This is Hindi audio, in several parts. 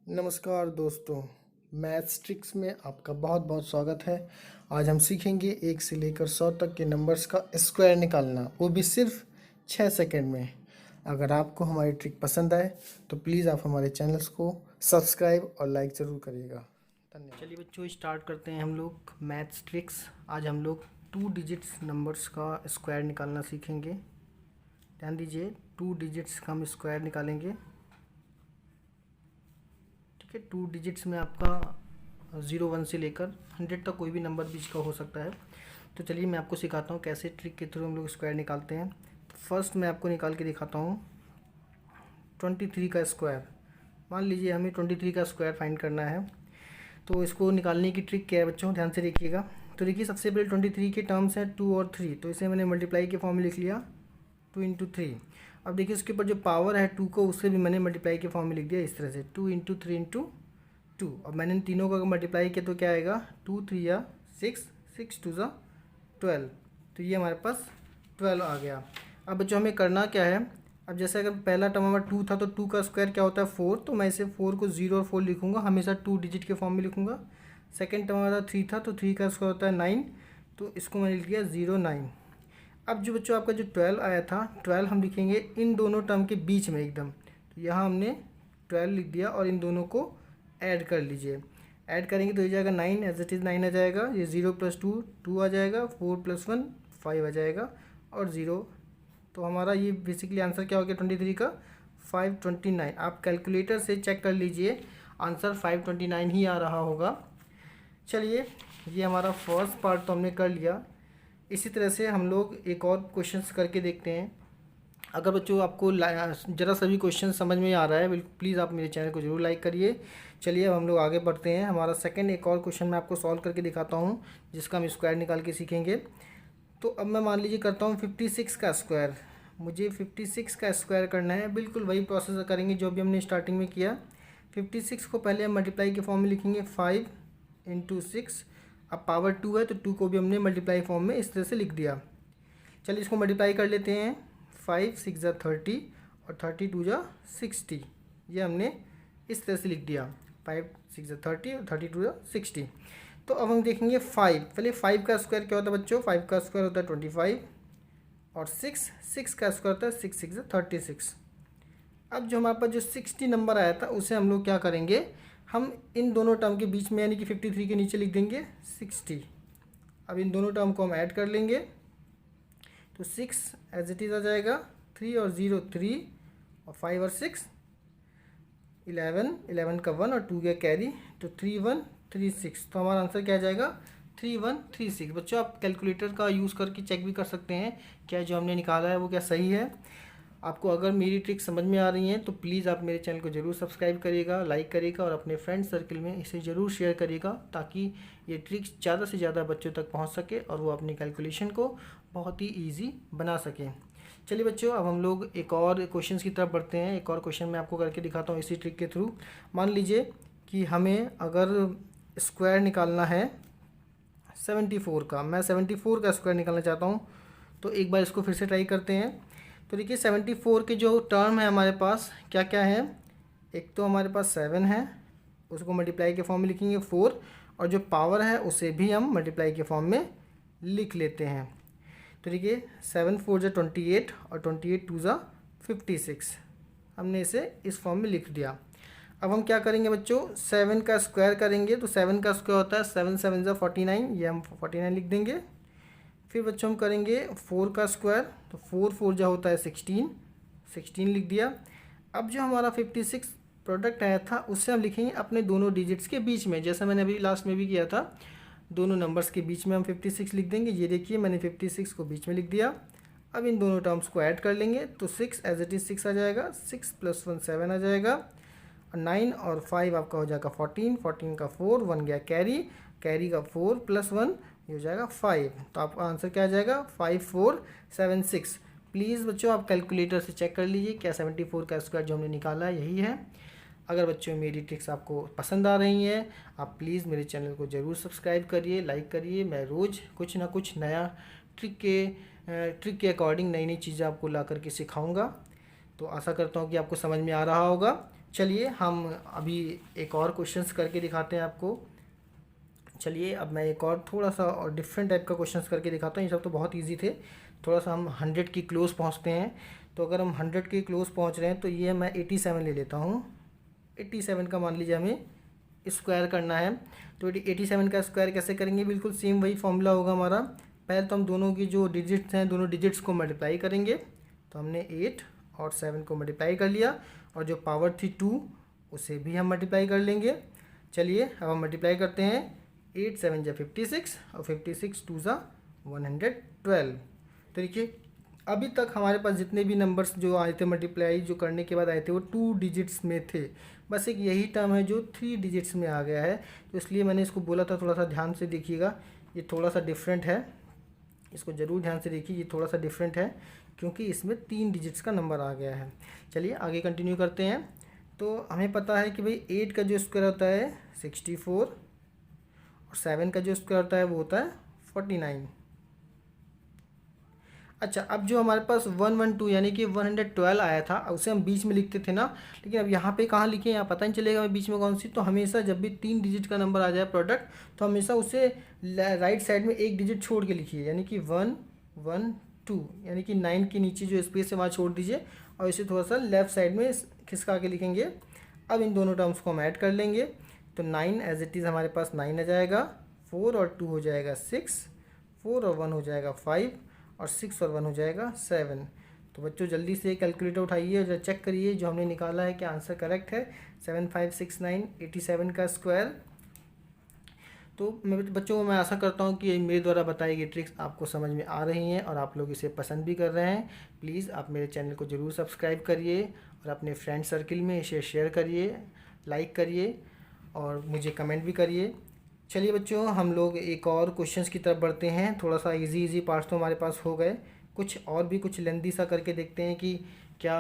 नमस्कार दोस्तों, मैथ्स ट्रिक्स में आपका बहुत बहुत स्वागत है। आज हम सीखेंगे 1 से लेकर 100 तक के नंबर्स का स्क्वायर निकालना, वो भी सिर्फ 6 सेकंड में। अगर आपको हमारी ट्रिक पसंद आए तो प्लीज़ आप हमारे चैनल्स को सब्सक्राइब और लाइक ज़रूर करिएगा। धन्यवाद। चलिए बच्चों, स्टार्ट करते हैं हम लोग मैथ्स ट्रिक्स। आज हम लोग 2 डिजिट्स नंबर्स का स्क्वायर निकालना सीखेंगे। ध्यान दीजिए, 2 डिजिट्स का हम स्क्वायर निकालेंगे। 2 डिजिट्स में आपका 0 1 से लेकर 100 तक कोई भी नंबर बीच का हो सकता है। तो चलिए मैं आपको सिखाता हूँ कैसे ट्रिक के थ्रू हम लोग स्क्वायर निकालते हैं। तो फर्स्ट मैं आपको निकाल के दिखाता हूँ 23 का स्क्वायर। मान लीजिए हमें 23 का स्क्वायर फाइंड करना है। तो इसको निकालने की ट्रिक क्या है बच्चों, ध्यान से देखिएगा। तो देखिए, सबसे पहले 23 के टर्म्स हैं 2 और 3, तो इसे मैंने मल्टीप्लाई के फॉर्म में लिख लिया 2 इंटू 3। अब देखिए उसके ऊपर जो पावर है 2 को, उससे भी मैंने मल्टीप्लाई के फॉर्म में लिख दिया इस तरह से 2 इंटू 3 इंटू 2। अब मैंने इन तीनों का मल्टीप्लाई किया तो क्या आएगा 2 3 या 6, 6 2 ज़ा 12। तो ये हमारे पास 12 आ गया। अब बच्चों हमें करना क्या है, अब जैसे अगर पहला टर्म हमारा 2 था तो 2 का स्क्वायर क्या होता है 4, तो मैं इसे 4 को 0 और 4 लिखूंगा, हमेशा 2 डिजिट के फॉर्म में लिखूंगा। सेकेंड टर्म हमारा 3 था तो 3 का स्क्वायर होता है 9, तो इसको मैंने लिख दिया 0 9। अब जो बच्चों आपका जो 12 आया था, 12 हम लिखेंगे इन दोनों टर्म के बीच में एकदम। तो यहाँ हमने 12 लिख दिया और इन दोनों को ऐड कर लीजिए। ऐड करेंगे तो ये जाएगा 9, एज इट इज़ 9 आ जाएगा। ये 0 + 2 2 आ जाएगा, 4 + 1 5 आ जाएगा और 0। तो हमारा ये बेसिकली आंसर क्या हो गया 23 का 529। आप कैलकुलेटर से चेक कर लीजिए, आंसर 529 ही आ रहा होगा। चलिए, ये हमारा फर्स्ट पार्ट तो हमने कर लिया। इसी तरह से हम लोग एक और क्वेश्चंस करके देखते हैं। अगर बच्चों आपको ज़रा सभी क्वेश्चन समझ में आ रहा है, बिल्कुल प्लीज़ आप मेरे चैनल को जरूर लाइक करिए। चलिए अब हम लोग आगे बढ़ते हैं। हमारा सेकंड एक और क्वेश्चन मैं आपको सॉल्व करके दिखाता हूँ, जिसका हम स्क्वायर निकाल के सीखेंगे। तो अब मैं मान लीजिए करता हूँ 56 का स्क्वायर। मुझे 56 का स्क्वायर करना है, बिल्कुल वही प्रोसेस करेंगे जो भी हमने स्टार्टिंग में किया। 56 को पहले हम मल्टीप्लाई के फॉर्म में लिखेंगे 5 इंटू 6। अब पावर 2 है तो 2 को भी हमने मल्टीप्लाई फॉर्म में इस तरह से लिख दिया। चलिए इसको मल्टीप्लाई कर लेते हैं। 5 6 ज़ा 30 और 30 2 ज़ा 60। ये हमने इस तरह से लिख दिया, 5 6 ज़ा 30 और 30 2 ज़ा 60। तो अब हम देखेंगे 5। पहले 5 का स्क्वायर क्या होता है बच्चों, 5 का स्क्वायर होता है 25 और 6 का स्क्वायर होता है 6 6 ज़ा 36। अब जो हमारे पास जो 60 नंबर आया था उसे हम लोग क्या करेंगे, हम इन दोनों टर्म के बीच में यानी कि 53 के नीचे लिख देंगे 60। अब इन दोनों टर्म को हम ऐड कर लेंगे तो 6 एज इट इज़ आ जाएगा, 3 और 0 3 और 5 और 6 11, 11 का 1 और 2 गया कैरी, तो 3 1 3 6। तो हमारा आंसर क्या आ जाएगा 3 1 3 6। बच्चों आप कैलकुलेटर का यूज़ करके चेक भी कर सकते हैं क्या जो हमने निकाला है वो क्या सही है। आपको अगर मेरी ट्रिक समझ में आ रही है तो प्लीज़ आप मेरे चैनल को ज़रूर सब्सक्राइब करिएगा, लाइक करिएगा और अपने फ्रेंड सर्कल में इसे ज़रूर शेयर करिएगा, ताकि ये ट्रिक्स ज़्यादा से ज़्यादा बच्चों तक पहुंच सके और वो अपनी कैलकुलेशन को बहुत ही ईजी बना सकें। चलिए बच्चों, अब हम लोग एक और क्वेश्चन की तरफ बढ़ते हैं। एक और क्वेश्चन मैं आपको करके दिखाता हूँ इसी ट्रिक के थ्रू। मान लीजिए कि हमें अगर स्क्वायर निकालना है 74 का, मैं 74 का स्क्वायर निकालना चाहता हूँ। तो एक बार इसको फिर से ट्राई करते हैं। तो देखिए 74 के जो टर्म है हमारे पास क्या क्या है, एक तो हमारे पास 7 है, उसको मल्टीप्लाई के फॉर्म में लिखेंगे 4, और जो पावर है उसे भी हम मल्टीप्लाई के फॉर्म में लिख लेते हैं। तो देखिए 7 4 ज़ा 28 और 28 2 ज़ा 56। हमने इसे इस फॉर्म में लिख दिया। अब हम क्या करेंगे बच्चों, 7 का स्क्वायर करेंगे। तो 7 का स्क्वायर होता है 7 7 ज़ा 49, ये हम 49 लिख देंगे। फिर बच्चों हम करेंगे 4 का स्क्वायर, तो 4 4 जो होता है 16, 16 लिख दिया। अब जो हमारा 56 प्रोडक्ट आया था उससे हम लिखेंगे अपने दोनों डिजिट्स के बीच में, जैसा मैंने अभी लास्ट में भी किया था। दोनों नंबर्स के बीच में हम 56 लिख देंगे। ये देखिए मैंने 56 को बीच में लिख दिया। अब इन दोनों टर्म्स को ऐड कर लेंगे तो 6 एज इट इज़ 6 आ जाएगा, 6 + 1 7 आ जाएगा, 9 और 5 आपका हो जाएगा 14, 14 का 4 1 गया कैरी, कैरी का 4 + 1 ये हो जाएगा 5। तो आपका आंसर क्या आ जाएगा 5 4 7 6। प्लीज़ बच्चों आप कैलकुलेटर से चेक कर लीजिए क्या 74 का स्क्वायर जो हमने निकाला है यही है। अगर बच्चों मेरी ट्रिक्स आपको पसंद आ रही हैं, आप प्लीज़ मेरे चैनल को ज़रूर सब्सक्राइब करिए, लाइक करिए। मैं रोज़ कुछ ना कुछ नया ट्रिक के अकॉर्डिंग नई नई चीज़ें आपको ला करके सिखाऊँगा। तो आशा करता हूँ कि आपको समझ में आ रहा होगा। चलिए हम अभी एक और क्वेश्चंस करके दिखाते हैं आपको। चलिए अब मैं एक और थोड़ा सा और डिफरेंट टाइप का क्वेश्चंस करके दिखाता हूँ। ये सब तो बहुत इजी थे, थोड़ा सा हम 100 की क्लोज पहुँचते हैं। तो अगर हम 100 के क्लोज पहुँच रहे हैं तो ये मैं 87 ले लेता हूँ। 87 का मान लीजिए हमें स्क्वायर करना है। तो 87 का स्क्वायर कैसे करेंगे, बिल्कुल सेम वही फॉर्मूला होगा हमारा। पहले तो हम दोनों की जो डिजिट्स हैं दोनों डिजिट्स को मल्टीप्लाई करेंगे। तो हमने 8 और 7 को मल्टीप्लाई कर लिया, और जो पावर थी 2 उसे भी हम मल्टीप्लाई कर लेंगे। चलिए अब हम मल्टीप्लाई करते हैं। 8 7 जा 56 और 56 2 जा 112। तो देखिए अभी तक हमारे पास जितने भी नंबर्स जो आए थे मल्टीप्लाई जो करने के बाद आए थे वो 2 डिजिट्स में थे। बस एक यही टर्म है जो 3 डिजिट्स में आ गया है, तो इसलिए मैंने इसको बोला था थोड़ा सा ध्यान से देखिएगा। ये थोड़ा सा डिफरेंट है, इसको ज़रूर ध्यान से देखिए। ये थोड़ा सा डिफरेंट है क्योंकि इसमें 3 डिजिट्स का नंबर आ गया है। चलिए आगे कंटिन्यू करते हैं। तो हमें पता है कि भाई 8 का जो स्क्वायर होता है 64 और 7 का जो स्क्वायर होता है वो होता है 49। अच्छा, अब जो हमारे पास 112 यानी कि 112 आया था उसे हम बीच में लिखते थे ना, लेकिन अब यहाँ पे कहाँ लिखे यहाँ पता नहीं चलेगा हमें बीच में कौन सी। तो हमेशा जब भी 3 डिजिट का नंबर आ जाए प्रोडक्ट, तो हमेशा उसे राइट साइड में एक डिजिट छोड़ के लिखिए, यानी कि 112 यानी कि 9 के नीचे जो स्पेस है वहाँ छोड़ दीजिए और इसे थोड़ा सा लेफ्ट साइड में खिसका के लिखेंगे। अब इन दोनों टर्म्स को हम ऐड कर लेंगे। तो 9 एज इट इज़ हमारे पास 9 आ जाएगा, 4 और 2 हो जाएगा 6, 4 और 1 हो जाएगा 5, और 6 और 1 हो जाएगा 7। तो बच्चों जल्दी से कैलकुलेटर उठाइए और चेक करिए जो हमने निकाला है क्या आंसर करेक्ट है। 7569 87 का स्क्वायर। तो बच्चों मैं आशा करता हूँ कि मेरे द्वारा बताई गई ट्रिक्स आपको समझ में आ रही हैं और आप लोग इसे पसंद भी कर रहे हैं। प्लीज़ आप मेरे चैनल को ज़रूर सब्सक्राइब करिए और अपने फ्रेंड सर्किल में इसे शेयर करिए, लाइक करिए और मुझे कमेंट भी करिए। चलिए बच्चों हम लोग एक और क्वेश्चंस की तरफ बढ़ते हैं। थोड़ा सा इजी पार्ट्स तो हमारे पास हो गए, कुछ और भी कुछ लेंदी सा करके देखते हैं कि क्या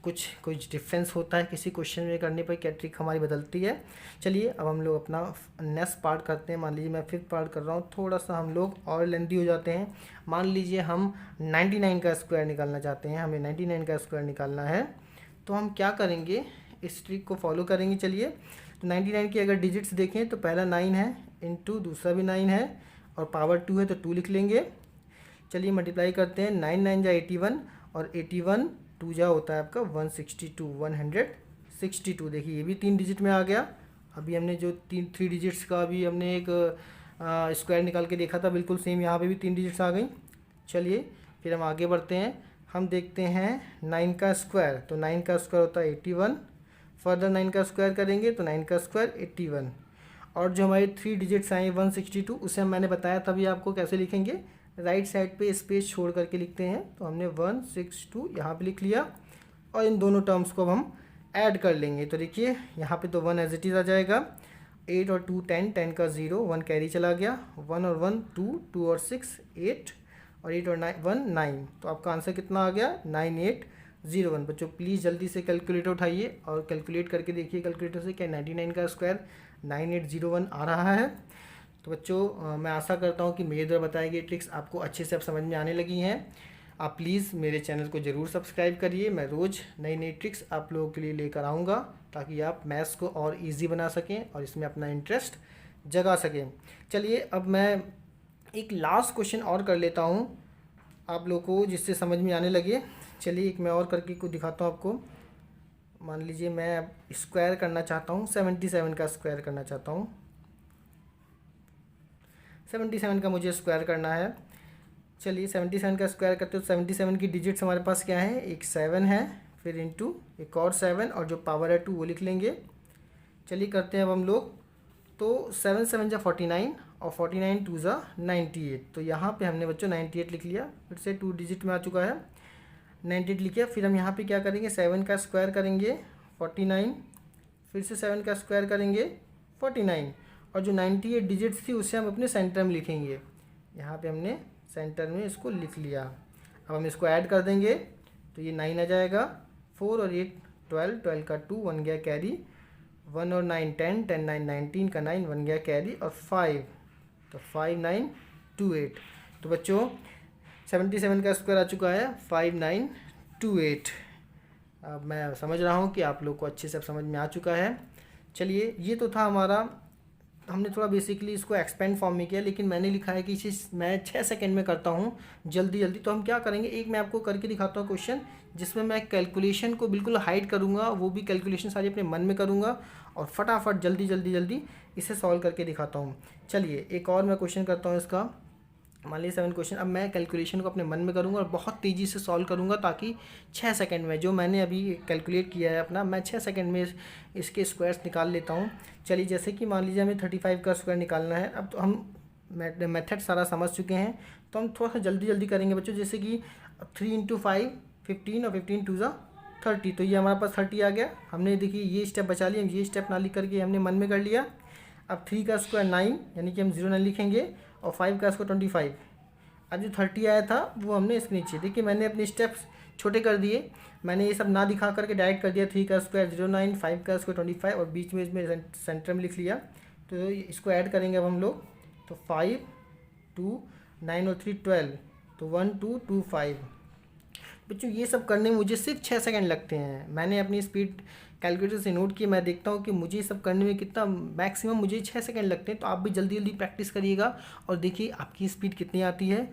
कुछ डिफरेंस होता है किसी क्वेश्चन में करने पर, क्या ट्रिक हमारी बदलती है। चलिए अब हम लोग अपना नेक्स्ट पार्ट करते हैं। मान लीजिए मैं 5th पार्ट कर रहा हूँ, थोड़ा सा हम लोग और लेंदी हो जाते हैं। मान लीजिए हम 99 का स्क्वायर निकालना चाहते हैं, हमें 99 का स्क्वायर निकालना है। तो हम क्या करेंगे, इस ट्रिक को फॉलो करेंगे। चलिए तो 99 की अगर डिजिट्स देखें तो पहला 9 है, इंटू दूसरा भी 9 है और पावर 2 है तो 2 लिख लेंगे। चलिए मल्टीप्लाई करते हैं। 9 9 जा 81 और 81 2 जा होता है आपका 162 162। देखिए ये भी 3 डिजिट में आ गया। अभी हमने जो 3 डिजिट्स का अभी हमने एक स्क्वायर निकाल के देखा था, बिल्कुल सेम यहाँ पे भी 3 डिजिट्स आ गई। चलिए फिर हम आगे बढ़ते हैं। हम देखते हैं 9 का स्क्वायर। तो 9 का स्क्वायर होता है 81, फर्दर 9 का स्क्वायर करेंगे तो 9 का स्क्वायर 81, और जो हमारे 3 डिजिट्स आए 162 उसे मैंने बताया तभी आपको कैसे लिखेंगे, राइट साइड पे स्पेस छोड़ करके लिखते हैं। तो हमने 162 यहाँ पे लिख लिया और इन दोनों टर्म्स को अब हम ऐड कर लेंगे। तो देखिए यहाँ पे तो 1 एज इट इज़ आ जाएगा, 8 और 2 10, 10 का 0, 1 कैरी चला गया, 1 और 1 2, 2 और 6 8, और 8 और 1 9। तो आपका आंसर कितना आ गया 9801। बच्चों प्लीज़ जल्दी से कैलकुलेटर उठाइए और कैलकुलेट करके देखिए कैलकुलेटर से क्या 99 का स्क्वायर 9801 आ रहा है। तो बच्चों मैं आशा करता हूँ कि मेरे द्वारा बताई गई ट्रिक्स आपको अच्छे से अब समझ में आने लगी हैं। आप प्लीज़ मेरे चैनल को ज़रूर सब्सक्राइब करिए। मैं रोज़ नई नई ट्रिक्स आप लोगों के लिए लेकर आऊँगा ताकि आप मैथ्स को और ईजी बना सकें और इसमें अपना इंटरेस्ट जगा सकें। चलिए अब मैं एक लास्ट क्वेश्चन और कर लेता हूँ आप लोगों को जिससे समझ में आने लगे। चलिए एक मैं और करके को दिखाता हूँ आपको। मान लीजिए मैं स्क्वायर करना चाहता हूँ, 77 का स्क्वायर करना चाहता हूँ। 77 का मुझे स्क्वायर करना है। चलिए 77 का स्क्वायर करते हो। 77 की डिजिट्स हमारे पास क्या है, एक 7 है, फिर इंटू एक और 7 और जो पावर है 2 वो लिख लेंगे। चलिए करते हैं अब हम लोग। तो 7 7 जा 49 और 49 2 जा 98। तो यहाँ पे हमने बच्चों 98 लिख लिया, फिर से 2 डिजिट में आ चुका है 98 लिखिए। फिर हम यहाँ पे क्या करेंगे, 7 का स्क्वायर करेंगे 49, फिर से 7 का स्क्वायर करेंगे 49, और जो 98 डिजिट्स थी उसे हम अपने सेंटर में लिखेंगे। यहाँ पे हमने सेंटर में इसको लिख लिया। अब हम इसको ऐड कर देंगे तो ये 9 आ जाएगा, 4 और 8 12, 12 का 2 1 गया कैरी, 1 और 9 10, 10 9 19 का 9 1 गया कैरी, और 5 तो 5 9 2 8। तो बच्चों 77 का स्क्वायर आ चुका है 5928। मैं समझ रहा हूँ कि आप लोग को अच्छे से अब समझ में आ चुका है। चलिए, ये तो था हमारा, हमने थोड़ा बेसिकली इसको एक्सपेंड फॉर्म में किया, लेकिन मैंने लिखा है कि इसे मैं 6 सेकंड में करता हूँ जल्दी जल्दी। तो हम क्या करेंगे, एक मैं आपको करके दिखाता हूँ क्वेश्चन जिसमें मैं कैलकुलेशन को बिल्कुल हाइड करूँगा, वो भी कैलकुलेशन सारी अपने मन में करूँगा और फटाफट जल्दी जल्दी जल्दी इसे सॉल्व करके दिखाता हूँ। चलिए, एक और मैं क्वेश्चन करता हूँ इसका। मान लीजिए 7 क्वेश्चन। अब मैं कैलकुलेशन को अपने मन में करूँगा और बहुत तेज़ी से सॉल्व करूँगा, ताकि 6 सेकंड में जो मैंने अभी कैलकुलेट किया है अपना, मैं 6 सेकंड में इसके स्क्वायर्स निकाल लेता हूँ। चलिए, जैसे कि मान लीजिए हमें 35 का स्क्वायर निकालना है। अब तो हम मेथड सारा समझ चुके हैं, तो हम थोड़ा सा जल्दी जल्दी करेंगे बच्चों। जैसे कि 3 × 5 15 और 15 × 2 = 30। तो ये हमारे पास 30 आ गया। हमने देखिए ये स्टेप बचा लिया, ये स्टेप ना लिख करके हमने मन में कर लिया। अब 3 का स्क्वायर 9, यानी कि हम 0 लिखेंगे, और 5 का स्क्वायर 25। अब जो 30 आया था वो हमने इसके नीचे, देखिए मैंने अपने स्टेप्स छोटे कर दिए। मैंने ये सब ना दिखा करके डायरेक्ट कर दिया। 3 का स्क्वायर 09, 5 का स्क्वायर 25 और बीच में इसमें सेंटर में लिख लिया। तो इसको ऐड करेंगे अब हम लोग, तो 5 2 9 और 3 12, तो 1 2 2 5। बच्चों, ये सब करने में मुझे सिर्फ 6 सेकंड लगते हैं। मैंने अपनी स्पीड कैलकुलेटर से नोट किया, मैं देखता हूँ कि मुझे ये सब करने में कितना मैक्सिमम मुझे 6 सेकंड लगते हैं। तो आप भी जल्दी जल्दी प्रैक्टिस करिएगा और देखिए आपकी स्पीड कितनी आती है।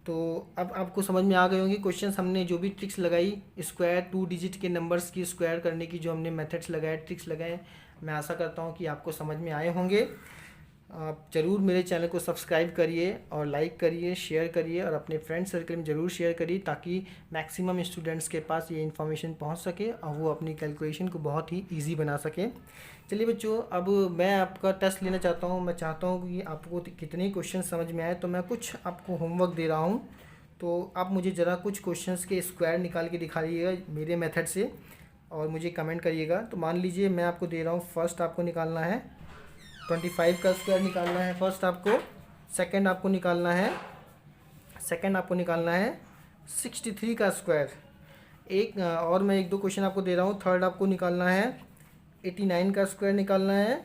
तो अब आपको समझ में आ गए होंगे क्वेश्चंस, हमने जो भी ट्रिक्स लगाई स्क्वायर 2 डिजिट के नंबर्स की स्क्वायर करने की, जो हमने मेथड्स लगाए, ट्रिक्स लगाए, मैं आशा करता हूँ कि आपको समझ में आए होंगे। आप ज़रूर मेरे चैनल को सब्सक्राइब करिए और लाइक करिए, शेयर करिए और अपने फ्रेंड सर्कल में ज़रूर शेयर करिए, ताकि मैक्सिमम स्टूडेंट्स के पास ये इन्फॉर्मेशन पहुंच सके और वो अपनी कैलकुलेशन को बहुत ही इजी बना सके। चलिए बच्चों, अब मैं आपका टेस्ट लेना चाहता हूं। मैं चाहता हूं कि आपको कितने क्वेश्चन समझ में आए, तो मैं कुछ आपको होमवर्क दे रहा हूं। तो आप मुझे ज़रा कुछ क्वेश्चंस के स्क्वायर निकाल के दिखाइएगा मेरे मेथड से और मुझे कमेंट करिएगा। तो मान लीजिए मैं आपको दे रहा हूँ, फर्स्ट आपको निकालना है 25 का स्क्वायर निकालना है फर्स्ट आपको। सेकंड आपको निकालना है 63 का स्क्वायर। एक और मैं 1-2 क्वेश्चन आपको दे रहा हूँ। थर्ड आपको निकालना है 89 का स्क्वायर निकालना है,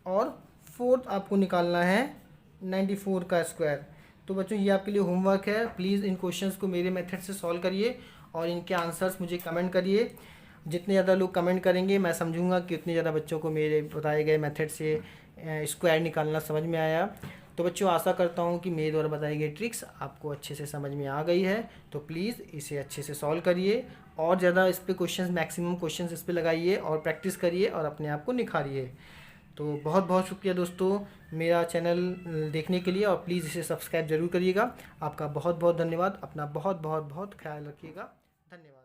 और फोर्थ आपको निकालना है 94 का स्क्वायर। तो बच्चों, ये आपके लिए होमवर्क है। प्लीज़ इन क्वेश्चंस को मेरे मेथड से सॉल्व करिए और इनके आंसर्स मुझे कमेंट करिए। जितने ज़्यादा लोग कमेंट करेंगे, मैं समझूंगा कि उतने ज़्यादा बच्चों को मेरे बताए गए मेथड से स्क्वायर निकालना समझ में आया। तो बच्चों, आशा करता हूँ कि मेरे द्वारा बताई गई ट्रिक्स आपको अच्छे से समझ में आ गई है। तो प्लीज़ इसे अच्छे से सॉल्व करिए और ज़्यादा इस पर क्वेश्चंस, मैक्सिमम क्वेश्चंस इस पर लगाइए और प्रैक्टिस करिए और अपने आप को निखारिए। तो बहुत बहुत शुक्रिया दोस्तों मेरा चैनल देखने के लिए, और प्लीज़ इसे सब्सक्राइब ज़रूर करिएगा। आपका बहुत बहुत धन्यवाद। अपना बहुत बहुत बहुत ख्याल रखिएगा। धन्यवाद।